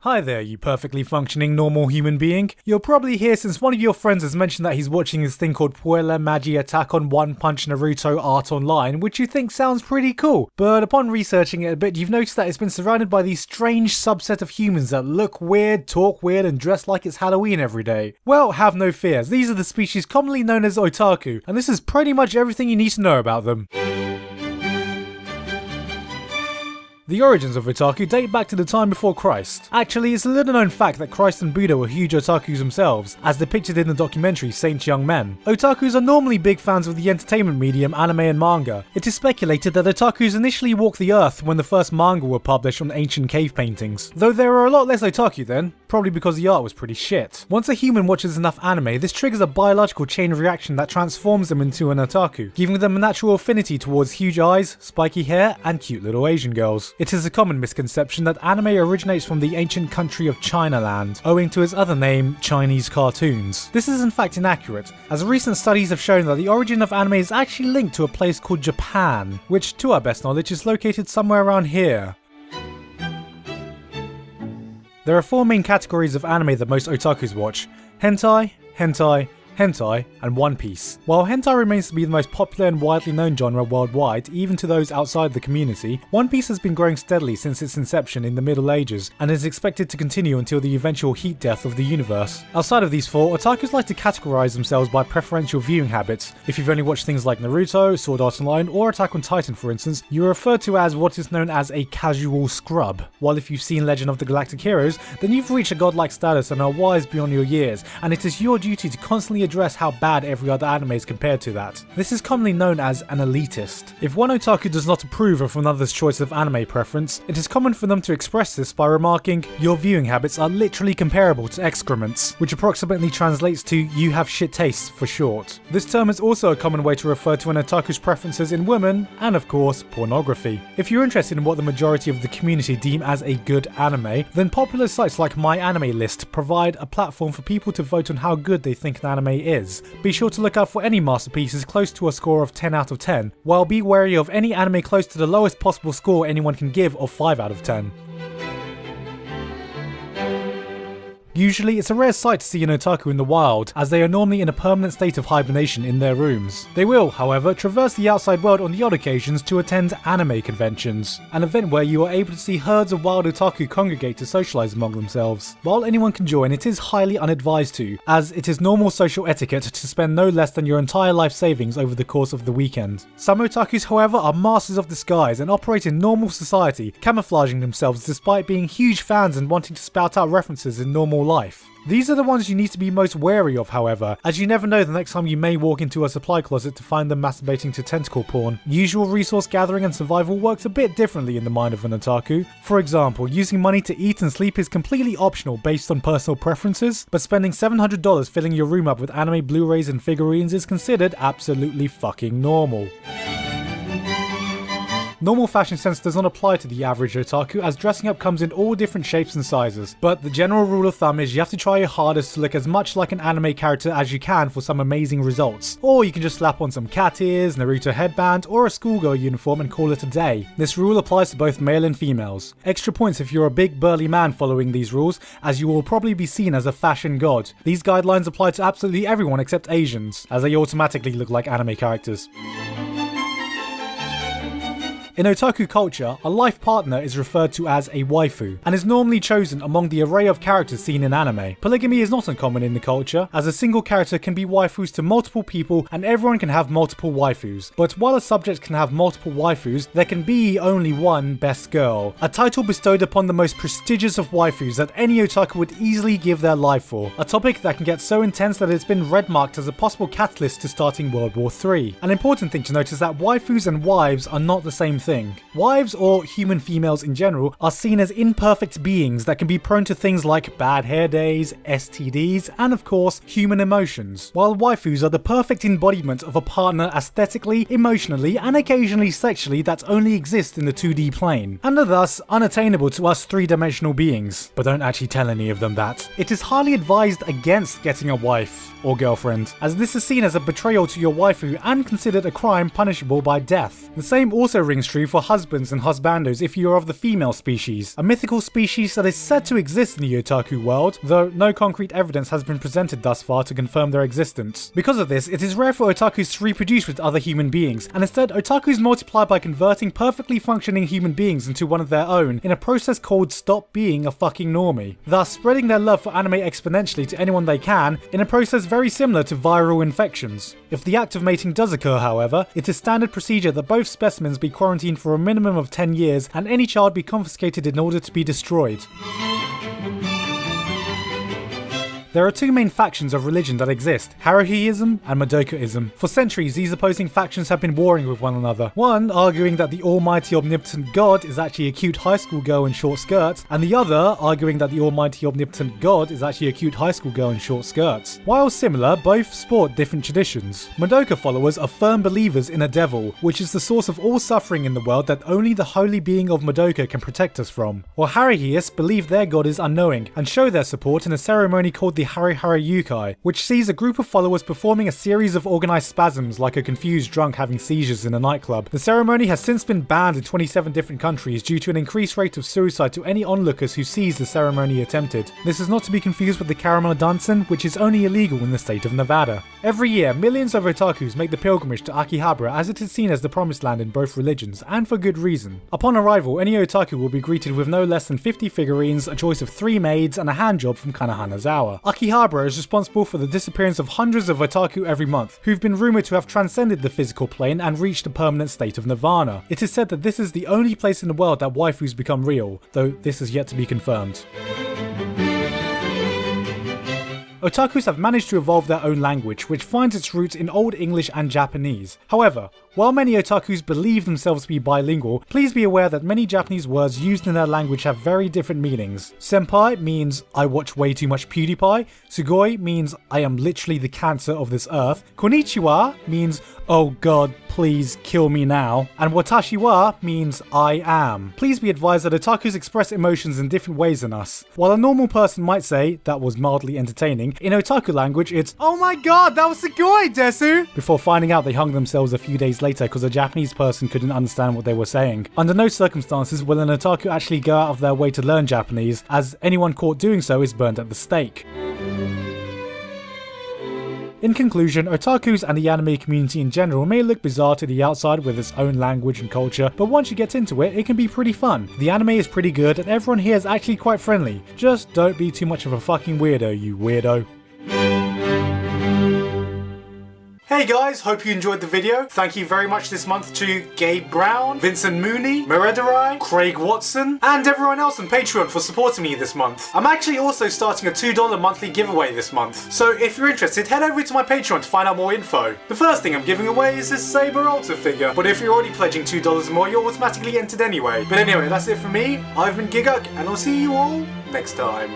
Hi there, you perfectly functioning normal human being. You're probably here since one of your friends has mentioned that he's watching this thing called Puella Magi Attack on One Punch Naruto art online, which you think sounds pretty cool. But upon researching it a bit, you've noticed that it's been surrounded by these strange subset of humans that look weird, talk weird, and dress like it's Halloween every day. Well, have no fears. These are the species commonly known as Otaku, and this is pretty much everything you need to know about them. The origins of otaku date back to the time before Christ. Actually, it's a little known fact that Christ and Buddha were huge otakus themselves, as depicted in the documentary Saint Young Men. Otakus are normally big fans of the entertainment medium anime and manga. It is speculated that otakus initially walked the earth when the first manga were published on ancient cave paintings, though there are a lot less otaku then, probably because the art was pretty shit. Once a human watches enough anime, this triggers a biological chain reaction that transforms them into an otaku, giving them a natural affinity towards huge eyes, spiky hair, and cute little Asian girls. It is a common misconception that anime originates from the ancient country of Chinaland, owing to its other name, Chinese cartoons. This is in fact inaccurate, as recent studies have shown that the origin of anime is actually linked to a place called Japan, which to our best knowledge is located somewhere around here. There are four main categories of anime that most otakus watch: hentai, hentai, hentai, and One Piece. While hentai remains to be the most popular and widely known genre worldwide, even to those outside the community, One Piece has been growing steadily since its inception in the Middle Ages, and is expected to continue until the eventual heat death of the universe. Outside of these four, otakus like to categorize themselves by preferential viewing habits. If you've only watched things like Naruto, Sword Art Online, or Attack on Titan for instance, you are referred to as what is known as a casual scrub. While if you've seen Legend of the Galactic Heroes, then you've reached a godlike status and are wise beyond your years, and it is your duty to constantly address how bad every other anime is compared to that. This is commonly known as an elitist. If one otaku does not approve of another's choice of anime preference, it is common for them to express this by remarking, "Your viewing habits are literally comparable to excrements," which approximately translates to "you have shit tastes" for short. This term is also a common way to refer to an otaku's preferences in women, and of course, pornography. If you're interested in what the majority of the community deem as a good anime, then popular sites like My Anime List provide a platform for people to vote on how good they think an anime is. Be sure to look out for any masterpieces close to a score of 10 out of 10, while be wary of any anime close to the lowest possible score anyone can give of 5 out of 10. Usually, it's a rare sight to see an otaku in the wild, as they are normally in a permanent state of hibernation in their rooms. They will, however, traverse the outside world on the odd occasions to attend anime conventions, an event where you are able to see herds of wild otaku congregate to socialize among themselves. While anyone can join, it is highly unadvised to, as it is normal social etiquette to spend no less than your entire life savings over the course of the weekend. Some otakus, however, are masters of disguise and operate in normal society, camouflaging themselves despite being huge fans and wanting to spout out references in normal life. These are the ones you need to be most wary of, however, as you never know the next time you may walk into a supply closet to find them masturbating to tentacle porn. Usual resource gathering and survival works a bit differently in the mind of an otaku. For example, using money to eat and sleep is completely optional based on personal preferences, but spending $700 filling your room up with anime Blu-rays and figurines is considered absolutely fucking normal. Normal fashion sense does not apply to the average otaku, as dressing up comes in all different shapes and sizes, but the general rule of thumb is you have to try your hardest to look as much like an anime character as you can for some amazing results. Or you can just slap on some cat ears, Naruto headband, or a schoolgirl uniform and call it a day. This rule applies to both male and females. Extra points if you're a big burly man following these rules, as you will probably be seen as a fashion god. These guidelines apply to absolutely everyone except Asians, as they automatically look like anime characters. In otaku culture, a life partner is referred to as a waifu, and is normally chosen among the array of characters seen in anime. Polygamy is not uncommon in the culture, as a single character can be waifus to multiple people and everyone can have multiple waifus. But while a subject can have multiple waifus, there can be only one best girl, a title bestowed upon the most prestigious of waifus that any otaku would easily give their life for. A topic that can get so intense that it's been red marked as a possible catalyst to starting World War III. An important thing to note is that waifus and wives are not the same thing. Wives, or human females in general, are seen as imperfect beings that can be prone to things like bad hair days, STDs, and of course, human emotions, while waifus are the perfect embodiment of a partner aesthetically, emotionally, and occasionally sexually that only exists in the 2D plane, and are thus unattainable to us three-dimensional beings. But don't actually tell any of them that. It is highly advised against getting a wife or girlfriend, as this is seen as a betrayal to your waifu and considered a crime punishable by death. The same also rings true true for husbands and husbandos if you are of the female species, a mythical species that is said to exist in the otaku world, though no concrete evidence has been presented thus far to confirm their existence. Because of this, it is rare for otakus to reproduce with other human beings, and instead otakus multiply by converting perfectly functioning human beings into one of their own in a process called stop being a fucking normie, thus spreading their love for anime exponentially to anyone they can in a process very similar to viral infections. If the act of mating does occur, however, it is standard procedure that both specimens be quarantined for a minimum of 10 years and any child be confiscated in order to be destroyed. There are two main factions of religion that exist, Haruhiism and Madokaism. For centuries, these opposing factions have been warring with one another. One arguing that the almighty omnipotent god is actually a cute high school girl in short skirts, and the other arguing that the almighty omnipotent god is actually a cute high school girl in short skirts. While similar, both sport different traditions. Madoka followers are firm believers in a devil, which is the source of all suffering in the world that only the holy being of Madoka can protect us from. While Haruhiists believe their god is unknowing, and show their support in a ceremony called the Harihara Yukai, which sees a group of followers performing a series of organized spasms like a confused drunk having seizures in a nightclub. The ceremony has since been banned in 27 different countries due to an increased rate of suicide to any onlookers who sees the ceremony attempted. This is not to be confused with the caramel dancing, which is only illegal in the state of Nevada. Every year, millions of otakus make the pilgrimage to Akihabara as it is seen as the promised land in both religions, and for good reason. Upon arrival, any otaku will be greeted with no less than 50 figurines, a choice of 3 maids, and a handjob from Kanahanazawa. Akihabara is responsible for the disappearance of hundreds of otaku every month, who've been rumoured to have transcended the physical plane and reached a permanent state of nirvana. It is said that this is the only place in the world that waifus become real, though this is yet to be confirmed. Otakus have managed to evolve their own language, which finds its roots in Old English and Japanese. However, while many otakus believe themselves to be bilingual, please be aware that many Japanese words used in their language have very different meanings. Senpai means I watch way too much PewDiePie, Sugoi means I am literally the cancer of this earth, Konnichiwa means oh god, please kill me now, and Watashi wa means I am. Please be advised that otakus express emotions in different ways than us. While a normal person might say, that was mildly entertaining, in otaku language it's, oh my god, that was Sugoi, desu! Before finding out they hung themselves a few days later because a Japanese person couldn't understand what they were saying. Under no circumstances will an otaku actually go out of their way to learn Japanese, as anyone caught doing so is burned at the stake. In conclusion, otakus and the anime community in general may look bizarre to the outside with its own language and culture, but once you get into it, it can be pretty fun. The anime is pretty good and everyone here is actually quite friendly. Just don't be too much of a fucking weirdo, you weirdo. Hey guys, hope you enjoyed the video. Thank you very much this month to Gabe Brown, Vincent Mooney, Meredarai, Craig Watson, and everyone else on Patreon for supporting me this month. I'm actually also starting a $2 monthly giveaway this month, so if you're interested, head over to my Patreon to find out more info. The first thing I'm giving away is this Saber Alta figure, but if you're already pledging $2 or more, you're automatically entered anyway. But anyway, that's it from me. I've been Giguk, and I'll see you all next time.